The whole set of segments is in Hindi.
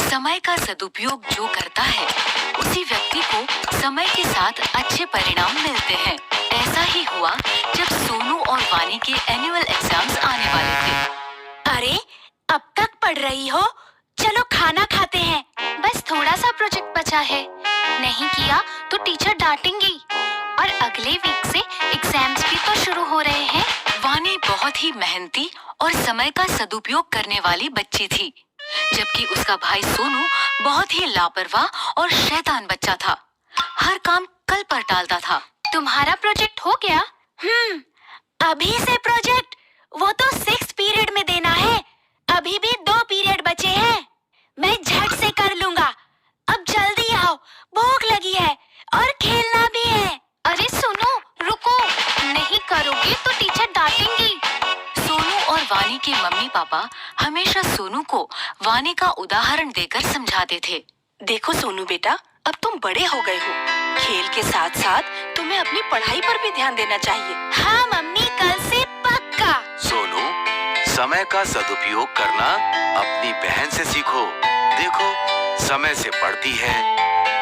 समय का सदुपयोग जो करता है उसी व्यक्ति को समय के साथ अच्छे परिणाम मिलते हैं। ऐसा ही हुआ जब सोनू और वानी के एनुअल एग्जाम्स आने वाले थे। अरे अब तक पढ़ रही हो, चलो खाना खाते हैं। बस थोड़ा सा प्रोजेक्ट बचा है, नहीं किया तो टीचर डांटेंगी और अगले वीक से एग्जाम्स भी तो शुरू हो रहे हैं। वानी बहुत ही मेहनती और समय का सदुपयोग करने वाली बच्ची थी, जबकि उसका भाई सोनू बहुत ही लापरवाह और शैतान बच्चा था। हर काम कल पर टालता था। तुम्हारा प्रोजेक्ट हो गया? अभी से प्रोजेक्ट? वो तो 6th पीरियड में देना है। अभी भी 2 पीरियड बचे हैं। मैं झट से कर लूंगा। अब जल्दी आओ, भूख लगी है और खेलना भी है। अरे सुनो, रुको, नहीं करोगे तो टीचर डांटेंगी। सोनू और वानी के मम्मी पापा हमेशा सोनू को वानी का उदाहरण देकर समझाते थे। देखो सोनू बेटा, अब तुम बड़े हो गए हो। खेल के साथ साथ तुम्हें अपनी पढ़ाई पर भी ध्यान देना चाहिए। हाँ मम्मी, कल से पक्का। सोनू, समय का सदुपयोग करना अपनी बहन से सीखो। देखो, समय से पढ़ती है,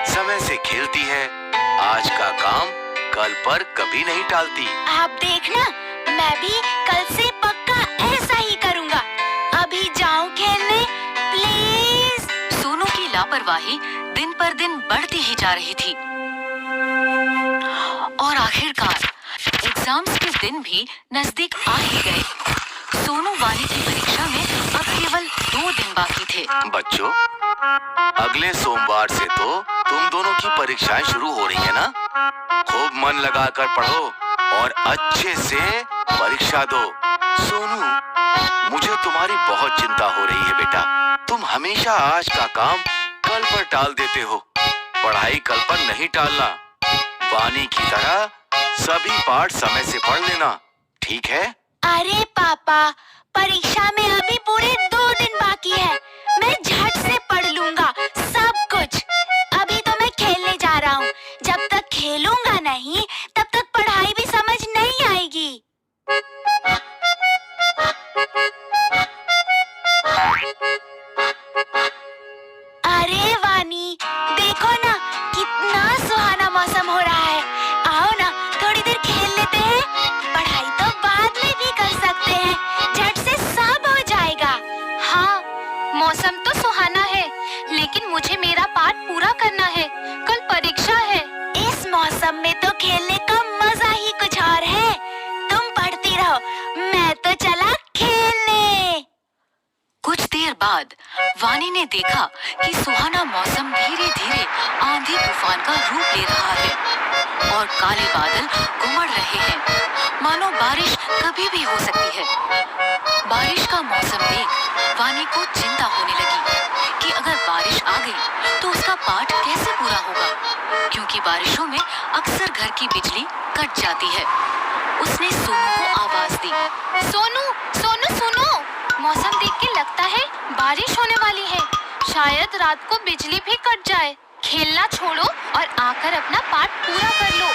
समय से खेलती है, आज का काम कल पर कभी नहीं टालती। आप देखना, मैं भी कल से पक्का ऐसा ही करूँगा। अभी जाऊँ खेलने, प्लीज। सोनू की लापरवाही दिन पर दिन बढ़ती ही जा रही थी और आखिरकार एग्जाम्स के दिन भी नजदीक आ ही गए। सोनू वानी की परीक्षा में अब केवल 2 दिन बाकी थे। बच्चों, अगले सोमवार से तो तुम दोनों की परीक्षाएं शुरू हो रही है ना? खूब मन लगाकर पढ़ो और अच्छे से परीक्षा दो। सोनू, मुझे तुम्हारी बहुत चिंता हो रही है बेटा। तुम हमेशा आज का काम कल पर टाल देते हो। पढ़ाई कल पर नहीं टालना। वानी की तरह सभी पाठ समय से पढ़ लेना, ठीक है? अरे पापा, परीक्षा में अभी पूरे 2 दिन बाकी है। मैं झट से पढ़ लूंगा सब कुछ। अभी तो मैं खेलने जा रहा हूँ। जब तक खेलूंगा नहीं, तब तक पढ़ाई भी समझ नहीं आएगी। अरे वानी, देखो ना, कितना सुहाना मौसम हो रहा है। आओ ना, थोड़ी देर खेल लेते हैं। पढ़ाई तो बाद में भी कर सकते हैं, झट से सब हो जाएगा। हाँ, मौसम तो सुहाना है, लेकिन मुझे मेरा पाठ पूरा करना है। कल परीक्षा है। इस मौसम में तो खेलने का मजा ही कुछ और है। तुम पढ़ती रहो, मैं तो चला खेलने। कुछ देर बाद वानी ने देखा कि सुहाना मौसम धीरे धीरे आंधी तूफान का रूप ले रहा है और काले बादल उमड़ रहे हैं, मानो बारिश कभी भी हो सकती है। बारिश का मौसम देख वानी को चिंता होने लगी कि अगर बारिश आ गई तो उसका पाठ कैसे पूरा होगा, क्योंकि बारिशों में अक्सर घर की बिजली कट जाती है। उसने सोनू को आवाज दी। सोनू, सोनू सुनो, मौसम देख के लगता है बारिश होने वाली है। शायद रात को बिजली भी कट जाए। खेलना छोड़ो और आकर अपना पाठ पूरा कर लो,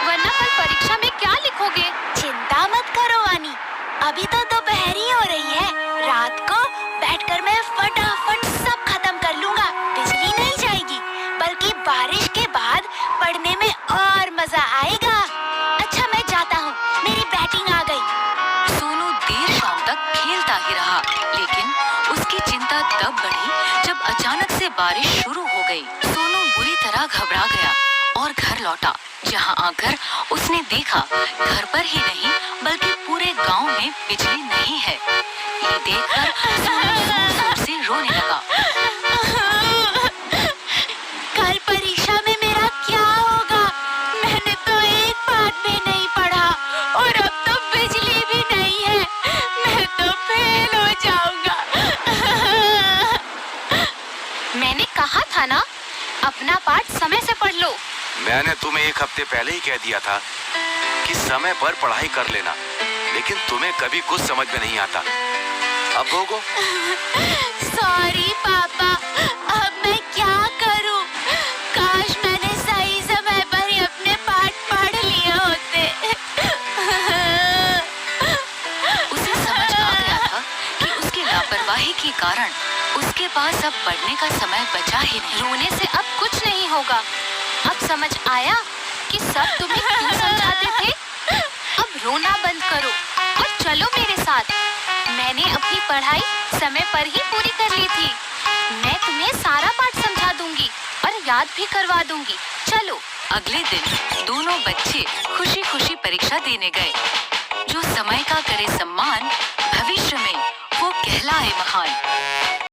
वरना कल परीक्षा में क्या लिखोगे? चिंता मत करो वानी, अभी तो दोपहर ही हो रही है। रात को बैठकर मैं फटाफट सब खत्म कर लूंगा। बिजली नहीं जाएगी, बल्कि बारिश के बाद पढ़ने में और मजा आएगा। अच्छा, मैं जाता हूँ, मेरी बैटिंग आ गई। सोनू देर शाम तक खेलता ही रहा, लेकिन उसकी चिंता तब बढ़ी जब अचानक से बारिश शुरू हो गई। सोनू बुरी तरह घबरा गया और घर लौटा, जहां आकर उसने देखा घर पर ही नहीं बल्कि पूरे गांव में बिजली नहीं है। ये देखकर सोनू जोर-जोर से रोने लगा। कल परीक्षा में मेरा क्या होगा? मैंने तो एक पाठ भी नहीं पढ़ा और अब तो बिजली भी नहीं है। मैं तो फेल हो जाऊंगा। मैंने कहा था ना, अपना पाठ समय से पढ़ लो। मैंने तुम्हें 1 हफ्ते पहले ही कह दिया था कि समय पर पढ़ाई कर लेना, लेकिन तुम्हें कभी कुछ समझ में नहीं आता। अब भोगो। सॉरी पापा, अब मैं क्या करूं? काश मैंने सही समय पर ही अपने पाठ पढ़ लिए होते। उसे समझ आ गया था कि उसकी लापरवाही के कारण उसके के पास अब पढ़ने का समय बचा ही नहीं। रोने से अब कुछ नहीं होगा। अब समझ आया कि सब तुम्हें क्यों समझाते थे। अब रोना बंद करो और चलो मेरे साथ। मैंने अपनी पढ़ाई समय पर ही पूरी कर ली थी। मैं तुम्हें सारा पाठ समझा दूंगी और याद भी करवा दूंगी। चलो। अगले दिन दोनों बच्चे खुशी खुशी परीक्षा देने गए। जो समय का करे सम्मान, भविष्य में वो कहलाए महान।